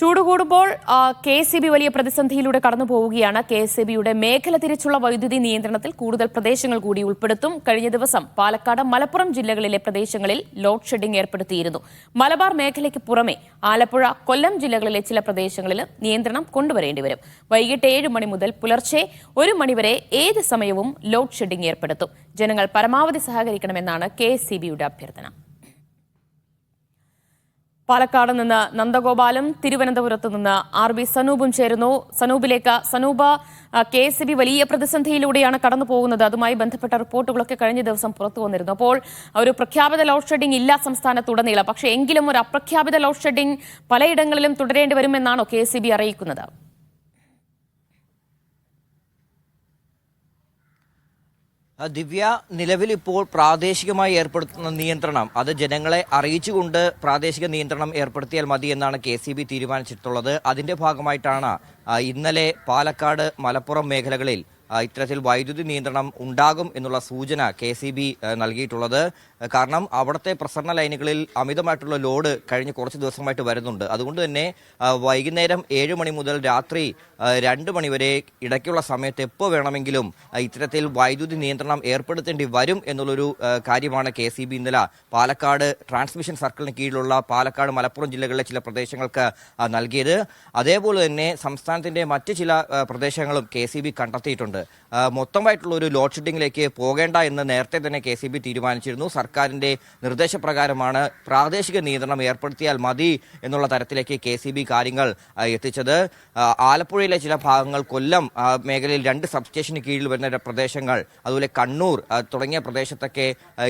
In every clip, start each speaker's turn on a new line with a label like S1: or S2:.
S1: ചൂട് കൂടുമ്പോൾ കെ.എസ്.ഇ.ബി. വലിയ പ്രതിസന്ധിയിലൂടെ കടന്നു പോവുകയാണ്. കെ.എസ്.ഇ.ബിയുടെ മേഖല തിരിച്ചുള്ള വൈദ്യുതി നിയന്ത്രണത്തിൽ കൂടുതൽ പ്രദേശങ്ങൾ കൂടി ഉൾപ്പെടുത്തും. കഴിഞ്ഞ ദിവസം പാലക്കാട്, മലപ്പുറം ജില്ലകളിലെ പ്രദേശങ്ങളിൽ ലോഡ് ഷെഡിംഗ് ഏർപ്പെടുത്തിയിരുന്നു. മലബാർ മേഖലയ്ക്ക് പുറമെ ആലപ്പുഴ, കൊല്ലം ജില്ലകളിലെ ചില പ്രദേശങ്ങളിൽ നിയന്ത്രണം കൊണ്ടുവരേണ്ടി വരും. വൈകിട്ട് 7 മണി മുതൽ പുലർച്ചെ 1 മണിവരെ ഏത് സമയവും ലോഡ് ഷെഡിംഗ് ഏർപ്പെടുത്തും. ജനങ്ങൾ പരമാവധി സഹകരിക്കണമെന്നാണ് കെ.എസ്.ഇ.ബിയുടെ അഭ്യർത്ഥന. പാലക്കാട് നിന്ന് നന്ദഗോപാലും തിരുവനന്തപുരത്ത് നിന്ന് RB സനൂപും ചേരുന്നു. സനൂപ്, കെ.എസ്.ഇ.ബി. വലിയ പ്രതിസന്ധിയിലൂടെയാണ് കടന്നു പോകുന്നത്. അതുമായി ബന്ധപ്പെട്ട റിപ്പോർട്ടുകളൊക്കെ കഴിഞ്ഞ ദിവസം പുറത്തു വന്നിരുന്നു. അപ്പോൾ ഒരു പ്രഖ്യാപിത ലോഡ് ഷെഡിംഗ് ഇല്ല സംസ്ഥാനത്തുടനീളം. പക്ഷേ എങ്കിലും ഒരു അപ്രഖ്യാപിത ലോഡ് ഷെഡിംഗ് പലയിടങ്ങളിലും തുടരേണ്ടി വരുമെന്നാണോ കെ.എസ്.ഇ.ബി. അറിയിക്കുന്നത്?
S2: ദിവ്യ, നിലവിൽ ഇപ്പോൾ പ്രാദേശികമായി ഏർപ്പെടുത്തുന്ന നിയന്ത്രണം അത് ജനങ്ങളെ അറിയിച്ചുകൊണ്ട് പ്രാദേശിക നിയന്ത്രണം ഏർപ്പെടുത്തിയാൽ മതി എന്നാണ് കെ.എസ്.ഇ.ബി. തീരുമാനിച്ചിട്ടുള്ളത്. അതിന്റെ ഭാഗമായിട്ടാണ് ഇന്നലെ പാലക്കാട്, മലപ്പുറം മേഖലകളിൽ ഇത്തരത്തിൽ വൈദ്യുതി നിയന്ത്രണം ഉണ്ടാകും എന്നുള്ള സൂചന കെ.എസ്.ഇ.ബി. നൽകിയിട്ടുള്ളത്. കാരണം അവിടുത്തെ പ്രസരണ ലൈനുകളിൽ അമിതമായിട്ടുള്ള ലോഡ് കഴിഞ്ഞ് കുറച്ച് ദിവസമായിട്ട് വരുന്നുണ്ട്. അതുകൊണ്ട് തന്നെ വൈകുന്നേരം 7 മണി മുതൽ രാത്രി 2 മണി വരെ ഇടയ്ക്കുള്ള സമയത്ത് എപ്പോൾ വേണമെങ്കിലും ഇത്തരത്തിൽ വൈദ്യുതി നിയന്ത്രണം ഏർപ്പെടുത്തേണ്ടി വരും എന്നുള്ളൊരു കാര്യമാണ് കെ.എസ്.ഇ.ബി. ഇന്നലെ പാലക്കാട് ട്രാൻസ്മിഷൻ സർക്കിളിന് കീഴിലുള്ള പാലക്കാട്, മലപ്പുറം ജില്ലകളിലെ ചില പ്രദേശങ്ങൾക്ക് നൽകിയത്. അതേപോലെ തന്നെ സംസ്ഥാനത്തിന്റെ മറ്റ് ചില പ്രദേശങ്ങളും കെ.എസ്.ഇ.ബി. കണ്ടെത്തിയിട്ടുണ്ട്. മൊത്തമായിട്ടുള്ള ഒരു ലോഡ് ഷെഡിംഗിലേക്ക് പോകേണ്ട എന്ന് നേരത്തെ തന്നെ കെ.എസ്.ഇ.ബി. തീരുമാനിച്ചിരുന്നു. സർക്കാരിന്റെ നിർദ്ദേശപ്രകാരമാണ് പ്രാദേശിക നിയന്ത്രണം ഏർപ്പെടുത്തിയാൽ മതി എന്നുള്ള തരത്തിലേക്ക് കെ.എസ്.ഇ.ബി. കാര്യങ്ങൾ എത്തിച്ചത്. ആലപ്പുഴയിലെ ചില ഭാഗങ്ങൾ, കൊല്ലം മേഖലയിൽ 2 സബ്സ്റ്റേഷന് കീഴിൽ വരുന്ന പ്രദേശങ്ങൾ, അതുപോലെ കണ്ണൂർ തുടങ്ങിയ പ്രദേശത്തൊക്കെ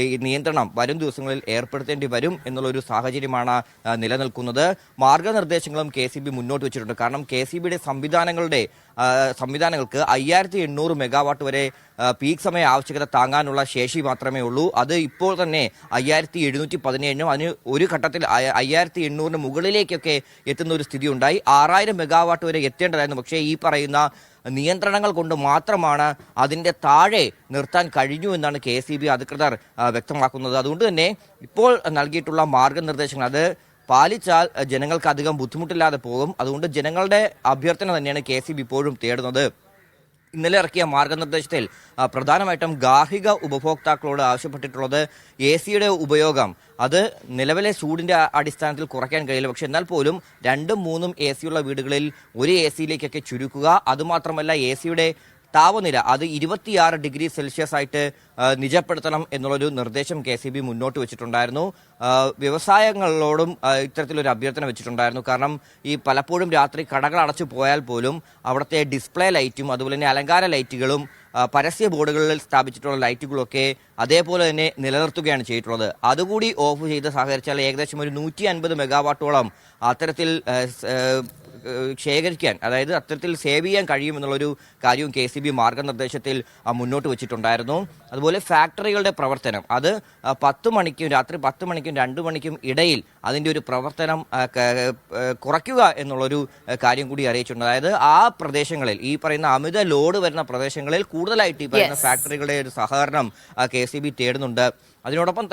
S2: ഈ നിയന്ത്രണം വരും ദിവസങ്ങളിൽ ഏർപ്പെടുത്തേണ്ടി വരും എന്നുള്ളൊരു സാഹചര്യമാണ് നിലനിൽക്കുന്നത്. മാർഗനിർദ്ദേശങ്ങളും കെ.എസ്.ഇ.ബി. മുന്നോട്ട് വെച്ചിട്ടുണ്ട്. കാരണം കെ.എസ്.ഇ.ബിയുടെ സംവിധാനങ്ങൾക്ക് 5800 മെഗാവാട്ട് വരെ പീക്ക് സമയ ആവശ്യകത താങ്ങാനുള്ള ശേഷി മാത്രമേ ഉള്ളൂ. അത് ഇപ്പോൾ തന്നെ 5717, അതിന് ഒരു ഘട്ടത്തിൽ 5800 മുകളിലേക്കൊക്കെ എത്തുന്ന ഒരു സ്ഥിതി ഉണ്ടായി. 6000 മെഗാവാട്ട് വരെ എത്തേണ്ടതായിരുന്നു. പക്ഷേ ഈ പറയുന്ന നിയന്ത്രണങ്ങൾ കൊണ്ട് മാത്രമാണ് അതിൻ്റെ താഴെ നിർത്താൻ കഴിഞ്ഞു എന്നാണ് കെ.എസ്.ഇ.ബി. അധികൃതർ വ്യക്തമാക്കുന്നത്. അതുകൊണ്ട് തന്നെ ഇപ്പോൾ നൽകിയിട്ടുള്ള മാർഗനിർദ്ദേശങ്ങൾ അത് പാലിച്ചാൽ ജനങ്ങൾക്ക് അധികം ബുദ്ധിമുട്ടില്ലാതെ പോകും. അതുകൊണ്ട് ജനങ്ങളുടെ അഭ്യർത്ഥന തന്നെയാണ് കെ.എസ്.ഇ.ബി. ഇപ്പോഴും തേടുന്നത്. ഇന്നലെ ഇറക്കിയ മാർഗനിർദ്ദേശത്തിൽ പ്രധാനമായിട്ടും ഗാർഹിക ഉപഭോക്താക്കളോട് ആവശ്യപ്പെട്ടിട്ടുള്ളത് AC-യുടെ ഉപയോഗം അത് നിലവിലെ ചൂടിന്റെ അടിസ്ഥാനത്തിൽ കുറയ്ക്കാൻ കഴിയില്ല. പക്ഷെ എന്നാൽ പോലും 2ഉം 3ഉം AC ഉള്ള വീടുകളിൽ ഒരു AC-യിലേക്കൊക്കെ ചുരുക്കുക. അതുമാത്രമല്ല AC-യുടെ താപനില അത് 26 ഡിഗ്രി സെൽഷ്യസ് ആയിട്ട് നിജപ്പെടുത്തണം എന്നുള്ളൊരു നിർദ്ദേശം കെ.എസ്.ഇ.ബി. മുന്നോട്ട് വെച്ചിട്ടുണ്ടായിരുന്നു. വ്യവസായങ്ങളോടും ഇത്തരത്തിലൊരു അഭ്യർത്ഥന വെച്ചിട്ടുണ്ടായിരുന്നു. കാരണം ഈ പലപ്പോഴും രാത്രി കടകൾ അടച്ചു പോയാൽ പോലും അവിടുത്തെ ഡിസ്പ്ലേ ലൈറ്റും അതുപോലെ തന്നെ അലങ്കാര ലൈറ്റുകളും പരസ്യ ബോർഡുകളിൽ സ്ഥാപിച്ചിട്ടുള്ള ലൈറ്റുകളൊക്കെ അതേപോലെ തന്നെ നിലനിർത്തുകയാണ് ചെയ്തിട്ടുള്ളത്. അതുകൂടി ഓഫ് ചെയ്ത് സഹകരിച്ചാൽ ഏകദേശം ഒരു 150 മെഗാവാട്ടോളം അത്തരത്തിൽ ശേഖരിക്കാൻ, അതായത് അത്തരത്തിൽ സേവ് ചെയ്യാൻ കഴിയുമെന്നുള്ളൊരു കാര്യവും കെ.എസ്.ഇ.ബി. മാർഗനിർദ്ദേശത്തിൽ മുന്നോട്ട് വെച്ചിട്ടുണ്ടായിരുന്നു. അതുപോലെ ഫാക്ടറികളുടെ പ്രവർത്തനം അത് 10 മണിക്കും രാത്രി 10 മണിക്കും 2 മണിക്കും ഇടയിൽ അതിൻ്റെ ഒരു പ്രവർത്തനം കുറയ്ക്കുക എന്നുള്ളൊരു കാര്യം കൂടി അറിയിച്ചിട്ടുണ്ട്. അതായത് ആ പ്രദേശങ്ങളിൽ, ഈ പറയുന്ന അമിത ലോഡ് വരുന്ന പ്രദേശങ്ങളിൽ കൂടുതലായിട്ട് ഈ പറയുന്ന ഫാക്ടറികളുടെ ഒരു സഹകരണം കെ.എസ്.ഇ.ബി. തേടുന്നുണ്ട്. അതിനോടൊപ്പം